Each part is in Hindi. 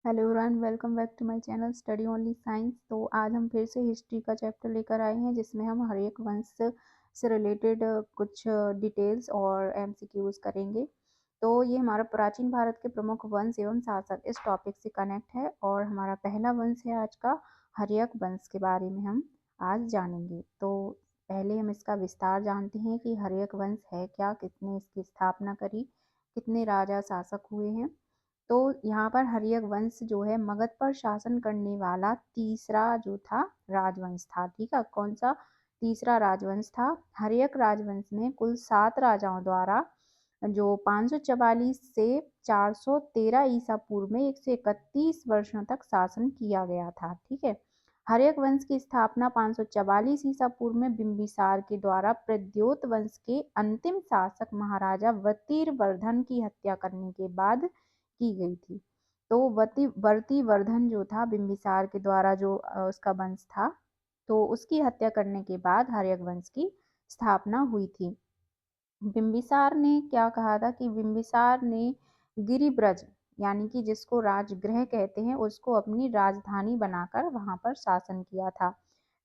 Hello everyone, welcome back to my channel study only science. तो आज हम फिर से हिस्ट्री का चैप्टर लेकर आए हैं, जिसमें हम हर्यक वंश से रिलेटेड कुछ डिटेल्स और एमसीक्यूज करेंगे। तो ये हमारा प्राचीन भारत के प्रमुख वंश एवं शासक इस टॉपिक से कनेक्ट है, और हमारा पहला वंश है आज का हर्यक वंश के बारे में हम आज जानेंगे। तो पहले हम इसका विस्तार जानते हैं कि हर्यक वंश है क्या, किसने इसकी स्थापना करी, कितने राजा शासक हुए हैं। तो यहाँ पर हर्यक वंश जो है मगध पर शासन करने वाला तीसरा जो था राजवंश था। ठीक है, कौन सा तीसरा राजवंश था? हर्यक राजवंश में कुल 7 राजाओं द्वारा जो 544 से 413 ईसा पूर्व में 131 वर्षों तक शासन किया गया था। ठीक है, हर्यक वंश की स्थापना 544 ईसा पूर्व में बिंबिसार के द्वारा प्रद्योत वंश के अंतिम शासक महाराजा वतीवर्धन की हत्या करने के बाद की गई थी। तो वर्तिवर्धन जो था बिंबिसार के द्वारा जो उसका वंश था, तो उसकी हत्या करने के बाद हर्यक वंश की स्थापना हुई थी। बिंबिसार ने क्या कहा था कि बिंबिसार ने गिरिब्रज यानी कि जिसको राजगृह कहते हैं उसको अपनी राजधानी बनाकर वहां पर शासन किया था।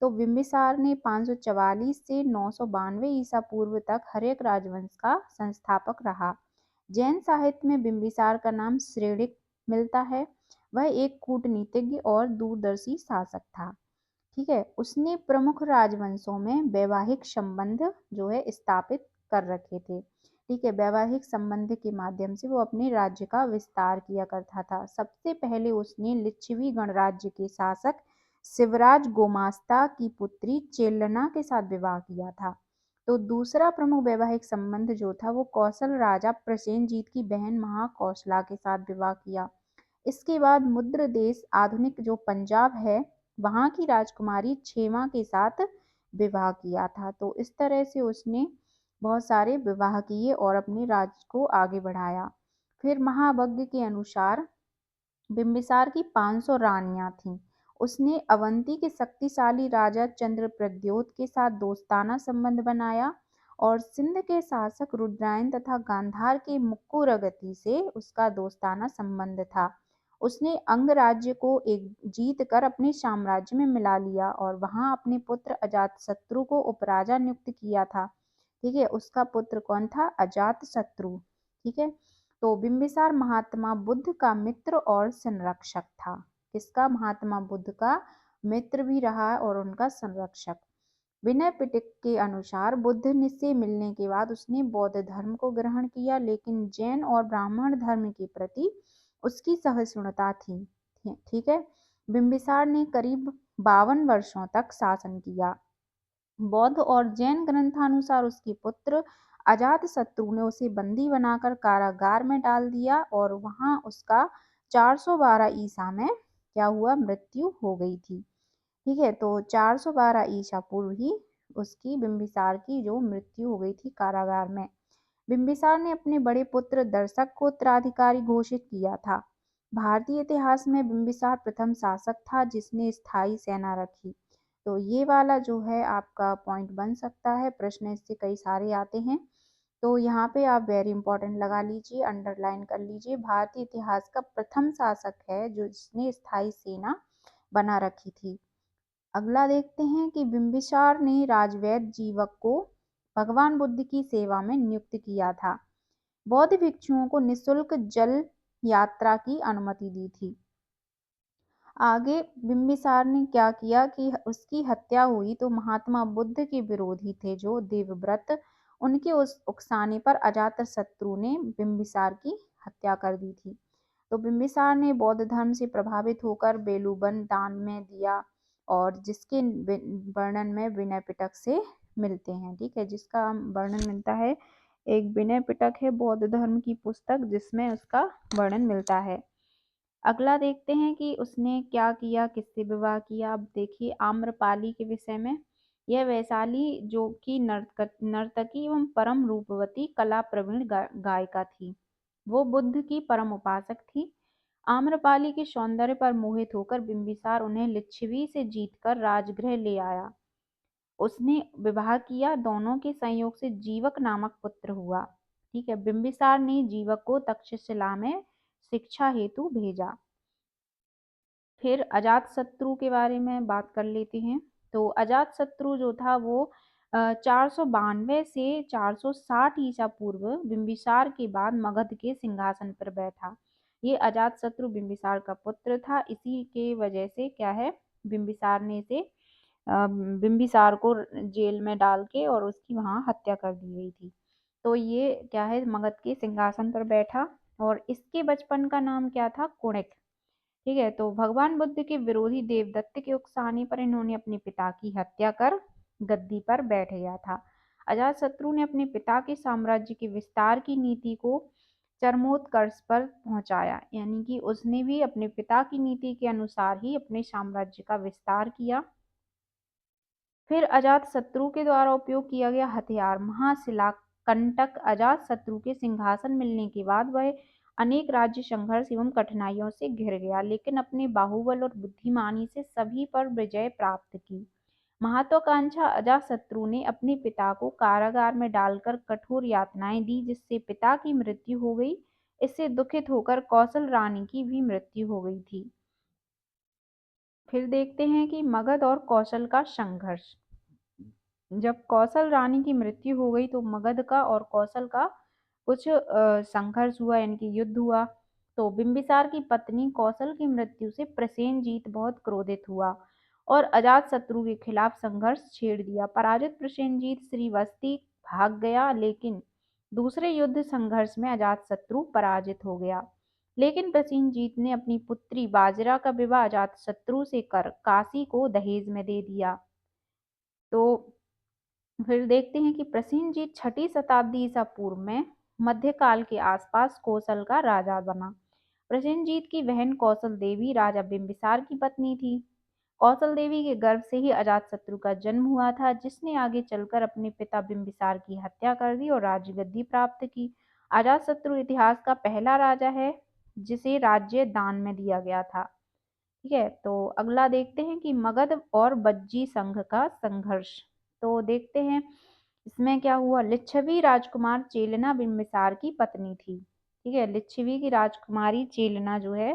तो बिंबिसार ने 544 से 992 ईसा पूर्व तक हर्यक राजवंश का संस्थापक रहा। जैन साहित्य में बिंबिसार का नाम श्रेणिक मिलता है। वह एक कूटनीतिज्ञ और दूरदर्शी शासक था। ठीक है, उसने प्रमुख राजवंशों में वैवाहिक संबंध जो है स्थापित कर रखे थे। ठीक है, वैवाहिक संबंध के माध्यम से वो अपने राज्य का विस्तार किया करता था। सबसे पहले उसने लिच्छवी गणराज्य के शासक शिवराज गोमास्ता की पुत्री चेलना के साथ विवाह किया था। तो दूसरा प्रमुख वैवाहिक संबंध जो था वो कौशल राजा प्रसेनजीत की बहन महाकौशला के साथ विवाह किया। इसके बाद मुद्र देश आधुनिक जो पंजाब है वहां की राजकुमारी छेमा के साथ विवाह किया था। तो इस तरह से उसने बहुत सारे विवाह किए और अपने राज्य को आगे बढ़ाया। फिर महावज्ञ के अनुसार बिंबिसार की 500 रानियां थीं। उसने अवंती के शक्तिशाली राजा चंद्रप्रद्योत के साथ दोस्ताना संबंध बनाया, और सिंध के शासक रुद्रायन तथा गांधार के मुक्कुरगति से उसका दोस्ताना संबंध था। उसने अंग राज्य को एक जीत कर अपने साम्राज्य में मिला लिया और वहां अपने पुत्र अजातशत्रु को उपराजा नियुक्त किया था। ठीक है, उसका पुत्र कौन था? अजातशत्रु। ठीक है, तो बिंबिसार महात्मा बुद्ध का मित्र और संरक्षक था। किसका? महात्मा बुद्ध का मित्र भी रहा और उनका संरक्षक। विनय पिटक के अनुसार बुद्ध से मिलने के बाद उसने बौद्ध धर्म को ग्रहण किया, लेकिन जैन और ब्राह्मण धर्म के प्रति उसकी सहिष्णुता थी। ठीक है, बिंबिसार ने करीब 52 वर्षों तक शासन किया। बौद्ध और जैन ग्रंथानुसार उसके पुत्र अजातशत्रु ने उसे बंदी बनाकर कारागार में डाल दिया, और वहां उसका 412 ईसा में क्या हुआ? मृत्यु हो गई थी। ठीक है, तो 412 ईसा पूर्व ही उसकी बिंबिसार की जो मृत्यु हो गई थी कारागार में। बिंबिसार ने अपने बड़े पुत्र दर्शक को उत्तराधिकारी घोषित किया था। भारतीय इतिहास में बिंबिसार प्रथम शासक था जिसने स्थायी सेना रखी। तो ये वाला जो है आपका पॉइंट बन सकता है, प्रश्न इससे कई सारे आते हैं। तो यहाँ पे आप वेरी इंपॉर्टेंट लगा लीजिए, अंडरलाइन कर लीजिए। भारतीय इतिहास का प्रथम शासक है जो जिसने स्थायी सेना बना रखी थी। अगला देखते हैं कि बिंबिसार ने राजवैद्य जीवक को भगवान बुद्ध की सेवा में नियुक्त किया था। बौद्ध भिक्षुओं को निःशुल्क जल यात्रा की अनुमति दी थी। आगे बिंबिसार ने क्या किया कि उसकी हत्या हुई तो महात्मा बुद्ध के विरोधी थे जो देवव्रत, उनके उस उकसाने पर अजातशत्रु ने बिंबिसार की हत्या कर दी थी। तो बिंबिसार ने बौद्ध धर्म से प्रभावित होकर बेलूबन दान में दिया, और जिसके वर्णन में विनय पिटक से मिलते हैं। ठीक है, जिसका वर्णन मिलता है, एक विनय पिटक है बौद्ध धर्म की पुस्तक जिसमें उसका वर्णन मिलता है। अगला देखते हैं कि उसने क्या किया, किससे विवाह किया। अब देखिए आम्रपाली के विषय में। यह वैशाली जो कि नर्तकी एवं परम रूपवती कला प्रवीण गायिका थी। वो बुद्ध की परम उपासक थी। आम्रपाली के सौंदर्य पर मोहित होकर बिंबिसार उन्हें लिच्छवी से जीतकर राजगृह ले आया। उसने विवाह किया, दोनों के संयोग से जीवक नामक पुत्र हुआ। ठीक है, बिंबिसार ने जीवक को तक्षशिला में शिक्षा हेतु भेजा। फिर अजातशत्रु के बारे में बात कर लेते हैं। तो अजातशत्रु जो था वो 492 से 460 ईसा पूर्व बिंबिसार के बाद मगध के सिंहासन पर बैठा। ये अजातशत्रु बिंबिसार का पुत्र था। इसी के वजह से क्या है, बिंबिसार ने इसे बिंबिसार को जेल में डाल के और उसकी वहां हत्या कर दी गई थी। तो ये क्या है, मगध के सिंहासन पर बैठा। और इसके बचपन का नाम क्या था, कुणिक। ठीक है, तो भगवान बुद्ध के विरोधी देवदत्त के उकसाने पर इन्होंने अपने पिता की हत्या कर गद्दी पर बैठ गया था। अजातशत्रु ने अपने पिता के साम्राज्य के विस्तार की नीति को चरमोत्कर्ष पर पहुंचाया, यानी कि उसने भी अपने पिता की नीति के अनुसार ही अपने साम्राज्य का विस्तार किया। फिर अजातशत्रु के द्वारा उपयोग किया गया हथियार महाशिलाकंटक। अजातशत्रु के सिंहासन मिलने के बाद वह अनेक राज्य संघर्ष एवं कठिनाइयों से घिर गया, लेकिन अपने बाहुबल और बुद्धिमानी से सभी पर विजय प्राप्त की। महत्वाकांक्षा अजातशत्रु ने अपने पिता को कारागार में डालकर कठोर यातनाएं दी, जिससे पिता की मृत्यु हो गई। इससे दुखित होकर कौशल रानी की भी मृत्यु हो गई थी। फिर देखते हैं कि मगध और कौशल का संघर्ष। जब कौशल रानी की मृत्यु हो गई तो मगध का और कौशल का कुछ संघर्ष हुआ, यानी कि युद्ध हुआ। तो बिंबिसार की पत्नी कौशल की मृत्यु से प्रसेनजीत बहुत क्रोधित हुआ और अजातशत्रु के खिलाफ संघर्ष छेड़ दिया। पराजित प्रसेनजीत श्रीवस्ती भाग गया, लेकिन दूसरे युद्ध संघर्ष में अजातशत्रु पराजित हो गया। लेकिन प्रसेनजीत ने अपनी पुत्री बाजरा का विवाह अजातशत्रु से कर काशी को दहेज में दे दिया। तो फिर देखते हैं कि प्रसेनजीत 6ठी शताब्दी ईसा पूर्व में मध्यकाल के आसपास कौशल का राजा बना। प्रसेनजीत की बहन कौशल देवी राजा बिंबिसार की पत्नी थी। कौशल देवी के गर्भ से ही अजातशत्रु का जन्म हुआ था, जिसने आगे चलकर अपने पिता बिंबिसार की हत्या कर दी और राजगद्दी प्राप्त की। अजातशत्रु इतिहास का पहला राजा है जिसे राज्य दान में दिया गया था। ठीक है, तो अगला देखते हैं कि मगध और बज्जी संघ का संघर्ष। तो देखते हैं इसमें क्या हुआ। लिच्छवी राजकुमार चेलना बिंबिसार की पत्नी थी। ठीक है, लिच्छवी की राजकुमारी चेलना जो है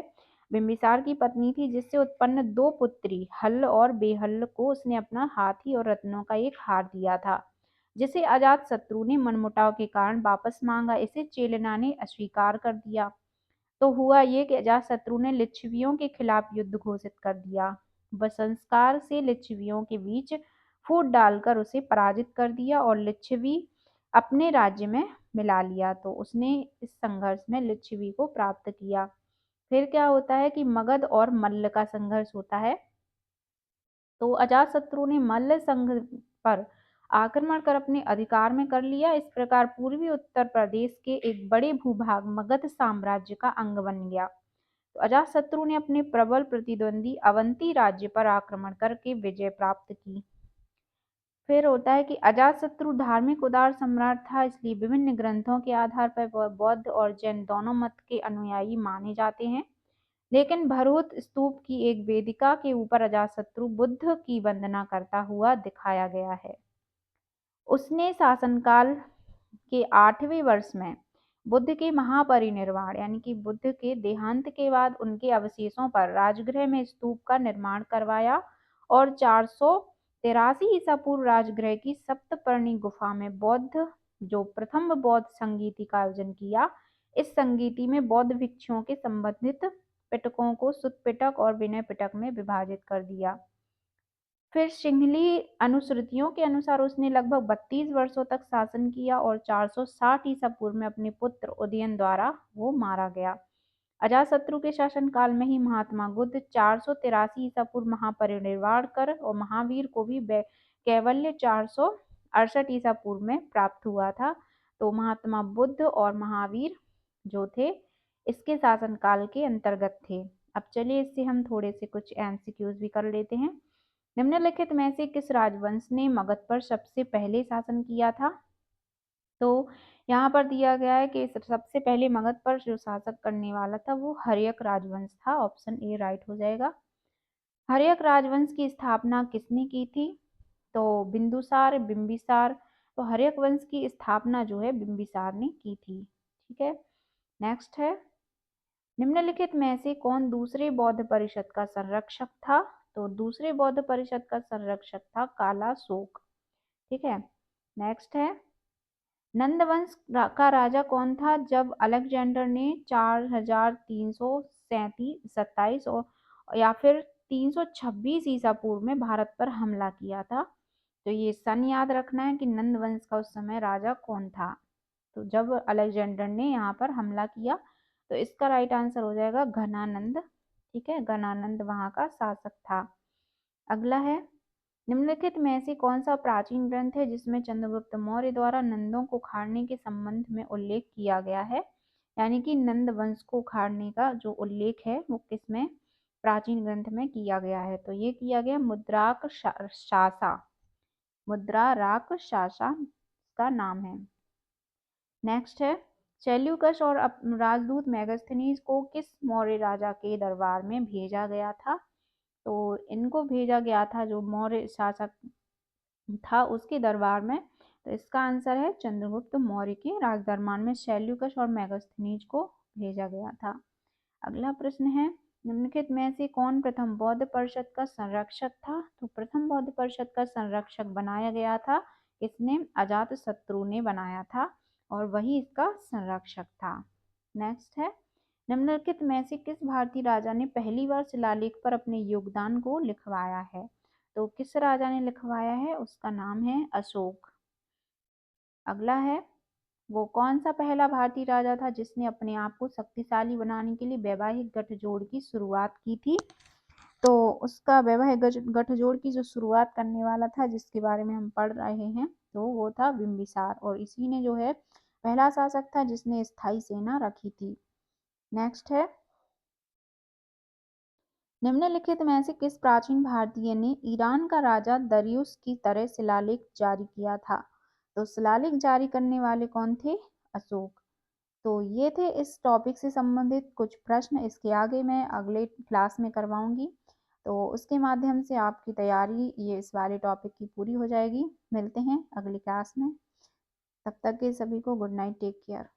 बिंबिसार की पत्नी थी, जिससे उत्पन्न दो पुत्री हल्ल और बेहल्ल को उसने अपना हाथी और रत्नों का एक हार दिया था, जिसे अजातशत्रु ने मनमुटाव के कारण वापस मांगा। इसे चेलना ने अस्वीकार कर दिया। तो हुआ ये कि अजातशत्रु ने लिच्छवियों के खिलाफ युद्ध घोषित कर दिया। बसंस्कार से लिच्छवियों के बीच फूट डालकर उसे पराजित कर दिया और लिच्छवी अपने राज्य में मिला लिया। तो उसने इस संघर्ष में लिच्छवी को प्राप्त किया। फिर क्या होता है कि मगध और मल्ल का संघर्ष होता है। तो अजातशत्रु ने मल्ल संघ पर आक्रमण कर अपने अधिकार में कर लिया। इस प्रकार पूर्वी उत्तर प्रदेश के एक बड़े भूभाग मगध साम्राज्य का अंग बन गया। तो अजातशत्रु ने अपने प्रबल प्रतिद्वंदी अवंती राज्य पर आक्रमण करके विजय प्राप्त की। फिर होता है कि अजातशत्रु धार्मिक उदार सम्राट था, इसलिए विभिन्न ग्रंथों के आधार पर वह बौद्ध और जैन दोनों मत के अनुयायी माने जाते हैं। लेकिन भरूच स्तूप की एक वेदिका के ऊपर अजातशत्रु बुद्ध की वंदना करता हुआ दिखाया गया है। उसने शासनकाल के 8वें वर्ष में बुद्ध के महापरिनिर्वाण यानी कि बुद्ध के देहांत के बाद उनके अवशेषों पर राजगृह में स्तूप का निर्माण करवाया और 483 ईसा पूर्व राजगृह की सप्तपर्णी गुफा में बौद्ध जो प्रथम बौद्ध संगीति का आयोजन किया। इस संगीति में बौद्ध भिक्षुओं के संबंधित पिटकों को सुत्त पिटक और विनय पिटक में विभाजित कर दिया। फिर सिंहली अनुश्रुतियों के अनुसार उसने लगभग 32 वर्षों तक शासन किया और 460 ईसा पूर्व में अपने पुत्र उदयन द्वारा वो मारा गया। अजातशत्रु के शासनकाल में ही महात्मा बुद्ध 483 ईसा पूर्व महापरिनिर्वाण कर और महावीर को भी कैवल्य 468 ईसा पूर्व में प्राप्त हुआ था। तो महात्मा बुद्ध और महावीर जो थे इसके शासनकाल के अंतर्गत थे। अब चलिए इससे हम थोड़े से कुछ एमसीक्यूज भी कर लेते हैं। निम्नलिखित में से किस राजवंश ने मगध पर सबसे पहले शासन किया था। तो यहाँ पर दिया गया है कि सबसे पहले मगध पर जो शासक करने वाला था वो हर्यक राजवंश था। ऑप्शन ए राइट हो जाएगा। हर्यक राजवंश की स्थापना किसने की थी। तो बिंदुसार बिंबिसार। तो हर्यक वंश की स्थापना जो है बिंबिसार ने की थी। ठीक है, नेक्स्ट है निम्नलिखित में से कौन दूसरे बौद्ध परिषद का संरक्षक था? तो दूसरे बौद्ध परिषद का संरक्षक था कालाशोक। ठीक है, नेक्स्ट है, नंद वंश का राजा कौन था जब अलेक्जेंडर ने 4327 और या फिर 326 ईसा पूर्व में भारत पर हमला किया था? तो ये सन याद रखना है कि नंद वंश का उस समय राजा कौन था। तो जब अलेक्जेंडर ने यहाँ पर हमला किया, तो इसका राइट आंसर हो जाएगा घनानंद। ठीक है, घनानंद वहाँ का शासक था। अगला है, निम्नलिखित में से कौन सा प्राचीन ग्रंथ है जिसमें चंद्रगुप्त मौर्य द्वारा नंदों को उखाड़ने के संबंध में उल्लेख किया गया है? यानी कि नंद वंश को उखाड़ने का जो उल्लेख है वो किसमें, प्राचीन ग्रंथ में किया गया है? तो ये किया गया मुद्राक शासा, मुद्रा राक शासा का नाम है। नेक्स्ट है, सेल्यूकस और राजदूत मेगास्थनीज को किस मौर्य राजा के दरबार में भेजा गया था? तो इनको भेजा गया था जो मौर्य शासक था उसके दरबार में। तो इसका आंसर है चंद्रगुप्त मौर्य के राजदरबार में सेल्यूकस और मेगास्थनीज को भेजा गया था। अगला प्रश्न है, निम्नलिखित में से कौन प्रथम बौद्ध परिषद का संरक्षक था? तो प्रथम बौद्ध परिषद का संरक्षक बनाया गया था, इसने अजातशत्रु ने बनाया था और वही इसका संरक्षक था। नेक्स्ट है, निम्नलिखित में से किस भारतीय राजा ने पहली बार शिलालेख पर अपने योगदान को लिखवाया है? तो किस राजा ने लिखवाया है? उसका नाम है अशोक। अगला है, वो कौन सा पहला भारतीय राजा था जिसने अपने आप को शक्तिशाली बनाने के लिए वैवाहिक गठजोड़ की शुरुआत की थी? तो उसका वैवाहिक गठजोड़ की जो शुरुआत करने वाला था, जिसके बारे में हम पढ़ रहे हैं, तो वो था बिंबिसार, और इसी ने जो है पहला शासक था जिसने स्थायी सेना रखी थी। नेक्स्ट है, निम्नलिखित में से किस प्राचीन भारतीय ने ईरान का राजा दरियुस की तरह शिलालेख जारी किया था? तो शिलालेख जारी करने वाले कौन थे? अशोक। तो ये थे इस टॉपिक से संबंधित कुछ प्रश्न। इसके आगे मैं अगले क्लास में करवाऊंगी, तो उसके माध्यम से आपकी तैयारी ये इस वाले टॉपिक की पूरी हो जाएगी। मिलते हैं अगली क्लास में, तब तक के सभी को गुड नाइट, टेक केयर।